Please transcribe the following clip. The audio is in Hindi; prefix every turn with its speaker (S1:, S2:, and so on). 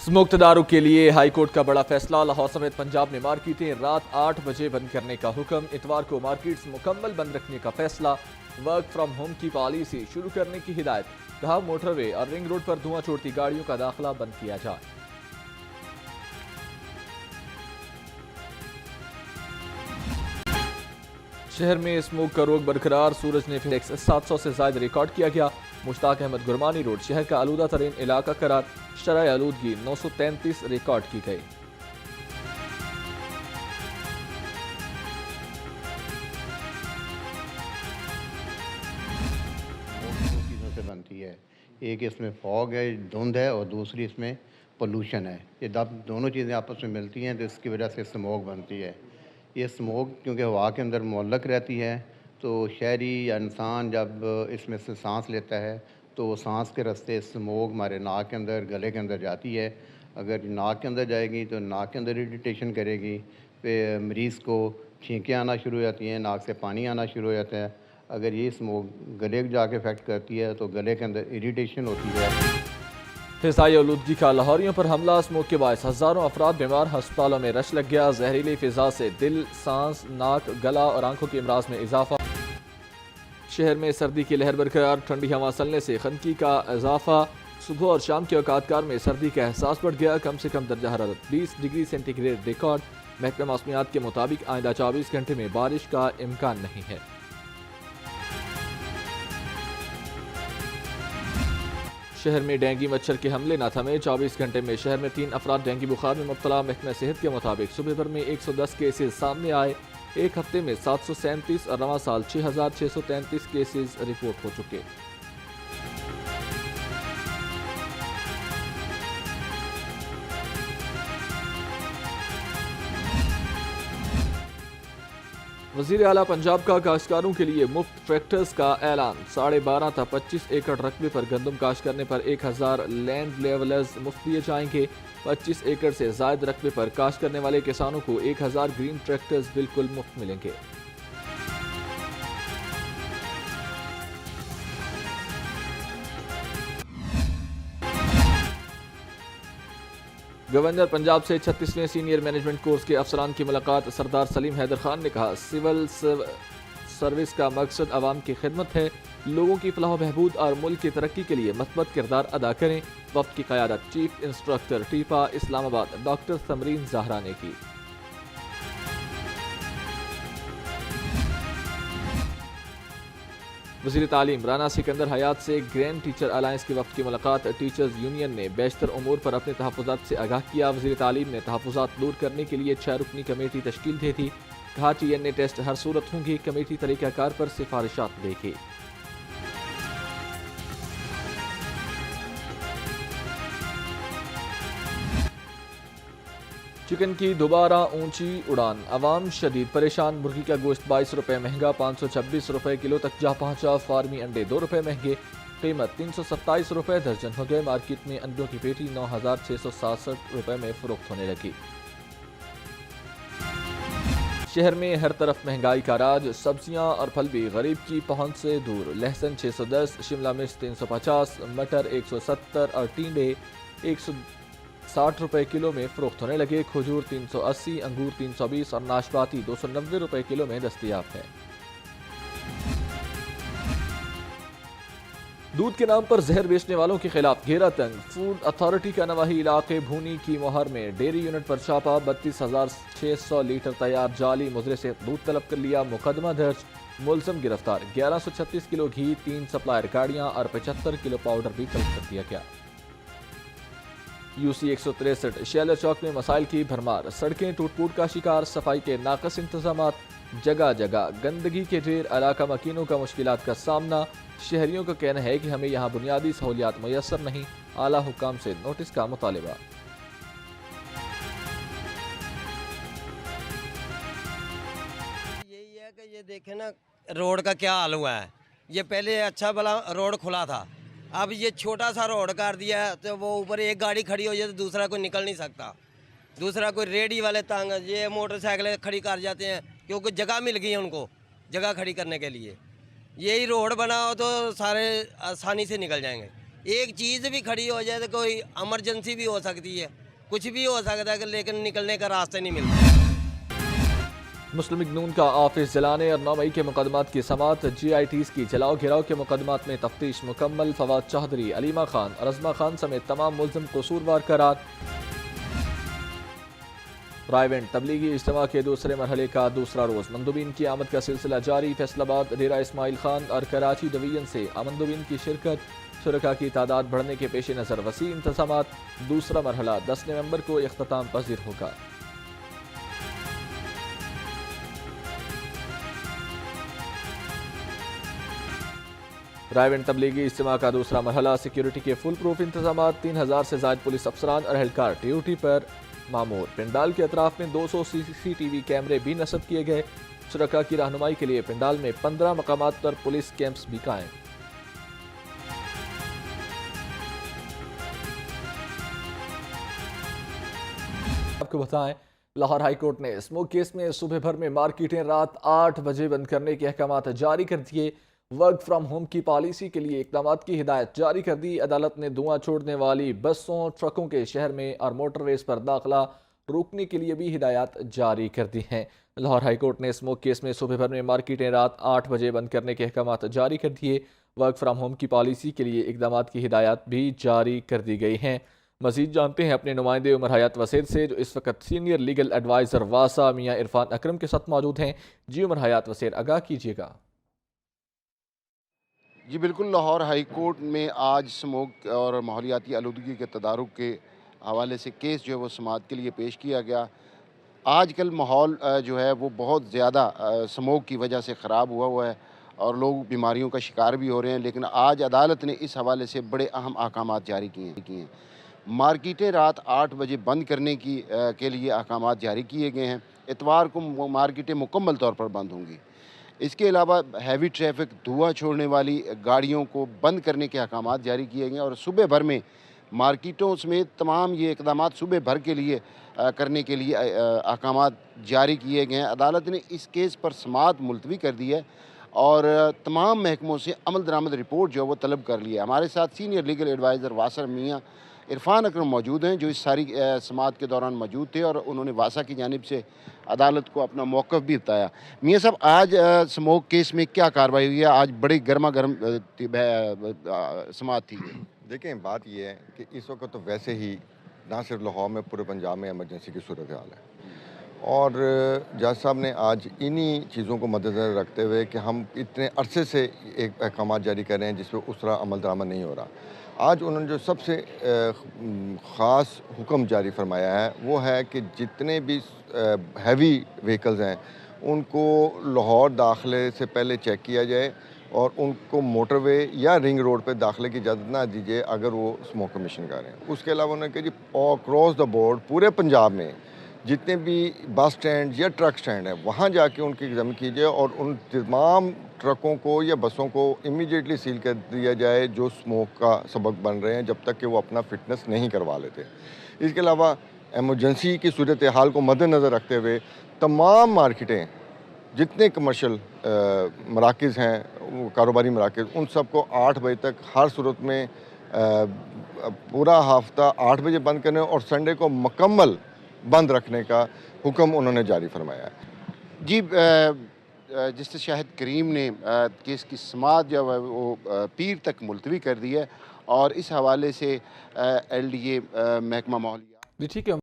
S1: स्मोक्ड दारू के लिए हाईकोर्ट का बड़ा फैसला। लाहौर समेत पंजाब में मार्केटें रात 8 बजे बंद करने का हुक्म। इतवार को मार्केट्स मुकम्मल बंद रखने का फैसला। वर्क फ्रॉम होम की पॉलिसी शुरू करने की हिदायत। कहा मोटरवे और रिंग रोड पर धुआं छोड़ती गाड़ियों का दाखिला बंद किया जाए। शहर में स्मोक का रोग बरकरार। सूरज ने इंडेक्स 700 से ज्यादा रिकॉर्ड किया गया। मुश्ताक अहमद गुरमानी रोड शहर का आलूदा तरीन इलाका करार। शरह आलूदगी 933 रिकॉर्ड की गई।
S2: दो चीज़ों से बनती है, एक इसमें फॉग है, धुंध है, और दूसरी इसमें पोल्यूशन है। ये दोनों चीज़ें आपस में मिलती हैं तो इसकी वजह से स्मोक बनती है। ये स्मोक क्योंकि हवा के अंदर मुअल्लक रहती है, तो शहरी या इंसान जब इसमें से सांस लेता है तो वो सांस के रास्ते स्मोक हमारे नाक के अंदर, गले के अंदर जाती है। अगर नाक के अंदर जाएगी तो नाक के अंदर इरिटेशन करेगी, फिर मरीज़ को छींकें आना शुरू हो जाती हैं, नाक से पानी आना शुरू हो जाता है। अगर ये स्मोक गले को जाके इफेक्ट करती है तो गले के अंदर इरिटेशन होती है।
S1: फिजाई आलूदगी का लाहौरियों पर हमला। स्मोक के बायस हजारों अफराद बीमार। अस्पतालों में रश लग गया। जहरीली फिजा से दिल, सांस, नाक, गला और आंखों के अमराज में इजाफा। शहर में सर्दी की लहर बरकरार। ठंडी हवा चलने से खनकी का इजाफा। सुबह और शाम के औकातकार में सर्दी का एहसास बढ़ गया। कम से कम दर्जा हरारत 20 डिग्री सेंटीग्रेड रिकॉर्ड। महकमा मौसमियात के मुताबिक आइंदा 24 घंटे में बारिश का इम्कान नहीं है। शहर में डेंगू मच्छर के हमले न थमे। 24 घंटे में शहर में 3 अफराद डेंगू बुखार में मुब्तला। महकमा सेहत के मुताबिक सुबह भर में 110 केसेज सामने आए। एक हफ्ते में 737 और रवां साल 6633 केसेज रिपोर्ट हो चुके। वज़ीर आला पंजाब का काश्तकारों के लिए मुफ्त ट्रैक्टर्स का ऐलान। 12.5 था 25 एकड़ रकबे पर गंदम काश्त करने पर 1000 लैंड लेवलर्स मुफ्त दिए जाएंगे। 25 एकड़ से जायद रकबे पर काश्त करने वाले किसानों को 1000 ग्रीन ट्रैक्टर्स बिल्कुल मुफ्त मिलेंगे। गवर्नर पंजाब से 36वें सीनियर मैनेजमेंट कोर्स के अफसरान की मुलाकात। सरदार सलीम हैदर खान ने कहा सिविल सर्विस का मकसद आवाम की खिदमत है। लोगों की फलाह बहबूद और मुल्क की तरक्की के लिए मस्बत किरदार अदा करें। वफ्द की क़यादत chief instructor टीपा Islamabad doctor Samreen Zahra ने की। वज़ीर तालीम राना सिकंदर हयात से ग्रैंड टीचर अलायंस के वक्त की मुलाकात। टीचर्स यूनियन ने बेशतर उमूर पर अपने तहफ़्फ़ुज़ात से आगाह किया। वज़ीर तालीम ने तहफ़्फ़ुज़ात दूर करने के लिए 6 रुकनी कमेटी तश्कील दी थी। कहा TNA टेस्ट हर सूरत होंगी। कमेटी तरीक़ाकार पर सिफारिशात देगी। चिकन की दोबारा ऊंची उड़ान। अवाम शदीद परेशान। मुर्गी का गोश्त 22 रुपये महंगा, 526 रुपये किलो तक जा पहुंचा। फार्मी अंडे 2 रुपये महंगे, कीमत 327 रुपये दर्जन हो गए। मार्केट में अंडों की पेटी 9667 रुपये में फरोख्त होने लगी। शहर में हर तरफ महंगाई का राज। सब्जियां और फल भी गरीब की पहुंच से दूर। लहसुन 610, शिमला मिर्च 350, मटर 170 और टींडे 160 रुपये किलो में फरोख्त होने लगे। खजूर 380, अंगूर 320 और नाशपाती 290 रुपये किलो में दस्तयाब है। दूध के नाम पर जहर बेचने वालों के खिलाफ घेरा तंग। फूड अथॉरिटी का नवाही इलाके भूनी की मोहर में डेयरी यूनिट पर छापा। 32,600 लीटर तैयार जाली मुजरे से दूध तलब कर लिया। मुकदमा दर्ज, मुलजम गिरफ्तार। 1136 किलो घी, 3 सप्लायर गाड़ियां और 75 किलो पाउडर भी तलब कर दिया गया। UC 163 शैलर चौक में मसाइल की भरमार। सड़कें टूट फूट का शिकार। सफाई के नाकस इंतजाम, जगह जगह गंदगी के ढेर। इलाका मकीनों का मुश्किलात का सामना। शहरियों का कहना है कि हमें यहाँ बुनियादी सहूलियात मैसर नहीं। आला हुकाम से नोटिस का मुतालिबा।
S3: यही है कि ये देखें ना रोड का क्या हाल हुआ है। ये पहले अच्छा भला रोड खुला था, अब ये छोटा सा रोड कर दिया है तो वो ऊपर एक गाड़ी खड़ी हो जाए तो दूसरा कोई निकल नहीं सकता। दूसरा कोई रेडी वाले तंग, ये मोटरसाइकिलें खड़ी कर जाते हैं क्योंकि जगह मिल गई है उनको जगह खड़ी करने के लिए। यही रोड बना हो तो सारे आसानी से निकल जाएंगे। एक चीज़ भी खड़ी हो जाए तो कोई इमरजेंसी भी हो सकती है, कुछ भी हो सकता है, लेकिन निकलने का रास्ता नहीं मिलता।
S1: मुस्लिम लीग नून का ऑफिस जलाने और 9 मई के मुकदमात की समात, GITs की जलाओ घिराव के मुकदमात में तफ्तीश मुकम्मल। फवाद चौधरी, अलीमा खान और अज़मा खान समेत तमाम मुल्ज़िम कसूरवार करार। रायविंड तबलीगी इज्तिमा के दूसरे मरहले का दूसरा रोज़, मंदुबीन की आमद का सिलसिला जारी। फैसलाबाद, डेरा इस्माइल खान और कराची डिवीजन से मंदुबीन की शिरकत, शुरका की तादाद बढ़ने के पेश नज़र वसी इंतज़ामात। दूसरा मरहला 10 नवंबर को इख्तिताम पजीर होगा। रायविंड तबलीगी इज्तिमा का दूसरा मरहला, सिक्योरिटी के फुल प्रूफ इंतजाम, 3000 से ज़ायद पुलिस अफसरान और एहलकार ड्यूटी पर मामूर। पिंडाल के अतराफ में 200 CCTV कैमरे भी नस्ब किए गए। शुरका की रहनुमाई के लिए पिंडाल में 15 मकामात पर पुलिस कैंप्स भी कायम। आपको बताएं, लाहौर हाई कोर्ट ने स्मोक केस में सुबह भर में मार्केटें रात 8 बजे बंद करने के अहकाम जारी कर दिए। वर्क फ्राम होम की पॉलिसी के लिए इकदाम की हिदायत जारी कर दी। अदालत ने धुआं छोड़ने वाली बसों, ट्रकों के शहर में और मोटरवेज पर दाखिला रोकने के लिए भी हिदायत जारी कर दी हैं। लाहौर हाई कोर्ट ने स्मोक केस में सुबह भर में मार्केटें रात 8 बजे बंद करने के अहकाम जारी कर दिए। वर्क फ्राम होम की पॉलिसी के लिए इकदाम की हिदायत भी जारी कर दी गई हैं। मजीद जानते हैं अपने नुमाइंदे उमर हयात वसीद से, जो इस वक्त सीनियर लीगल एडवाइज़र वासा मियाँ इरफान अकरम के साथ मौजूद हैं। जी उमर हयात वसीद, आगाह कीजिएगा।
S4: जी बिल्कुल, लाहौर हाई कोर्ट में आज स्मोक और माहौलियाती आलूदगी के तदारुक के हवाले से केस जो है वो समाअत के लिए पेश किया गया। आजकल माहौल जो है वो बहुत ज़्यादा स्मोक की वजह से ख़राब हुआ है और लोग बीमारियों का शिकार भी हो रहे हैं, लेकिन आज अदालत ने इस हवाले से बड़े अहम अहकाम जारी किए हैं। मार्केटें रात 8 बजे बंद करने के लिए अहकाम जारी किए गए हैं। इतवार को मार्केटें मुकम्मल तौर पर बंद होंगी। इसके अलावा हैवी ट्रैफिक, धुआं छोड़ने वाली गाड़ियों को बंद करने के अहकाम जारी किए गए और सुबह भर में मार्केटों समेत तमाम ये इक़दाम सुबह भर के लिए करने के लिए अहकाम जारी किए गए हैं। अदालत ने इस केस पर समाअत मुलतवी कर दी है और तमाम महकमों से अमल दरामद रिपोर्ट जो है वो तलब कर लिया है। हमारे साथ सीनियर लीगल एडवाइज़र वासा मियाँ इरफान अकरम मौजूद हैं, जो इस सारी समाअत के दौरान मौजूद थे और उन्होंने वासा की जानिब से अदालत को अपना मौक़िफ़ भी बताया। मियाँ साहब, आज स्मोक केस में क्या कार्रवाई हुई है? आज बड़ी गर्मा गर्म समाअत थी।
S5: देखें, बात यह है कि इस वक्त तो वैसे ही ना सिर्फ लाहौर में, पूरे पंजाब में एमरजेंसी की सूरत हाल है और जज साहब ने आज इन्हीं चीज़ों को मद्देनज़र रखते हुए कि हम इतने अरसे से एक अहकाम जारी कर रहे हैं जिस पर उस तरह अमल दरामद नहीं हो रहा, आज उन्होंने जो सबसे ख़ास हुक्म जारी फरमाया है वो है कि जितने भी हैवी व्हीकल्स हैं उनको लाहौर दाखिले से पहले चेक किया जाए और उनको मोटरवे या रिंग रोड पे दाखिले की इजाज़त ना दीजिए अगर वो स्मोक कमीशन कर रहे हैं। उसके अलावा उन्होंने कहा जी अक्रॉस द बोर्ड पूरे पंजाब में जितने भी बस स्टैंड या ट्रक स्टैंड है वहाँ जाके उनकी एग्जाम कीजिए और उन तमाम ट्रकों को या बसों को इमीडिएटली सील कर दिया जाए जो स्मोक का सबक बन रहे हैं, जब तक कि वो अपना फिटनेस नहीं करवा लेते। इसके अलावा एमरजेंसी की सूरत हाल को मद्देनज़र रखते हुए तमाम मार्केटें, जितने कमर्शियल मराकज़ हैं, कारोबारी मराकज़, उन सब को 8 बजे तक हर सूरत में पूरा हफ्ता 8 बजे बंद करने और संडे को मुकम्मल बंद रखने का हुक्म उन्होंने जारी फरमाया है।
S4: जी, जस्टिस शाहिद करीम ने केस की समाअत जो है वो पीर तक मुलतवी कर दी है और इस हवाले से LDA महकमा माहौलियात
S1: जी ठीक है।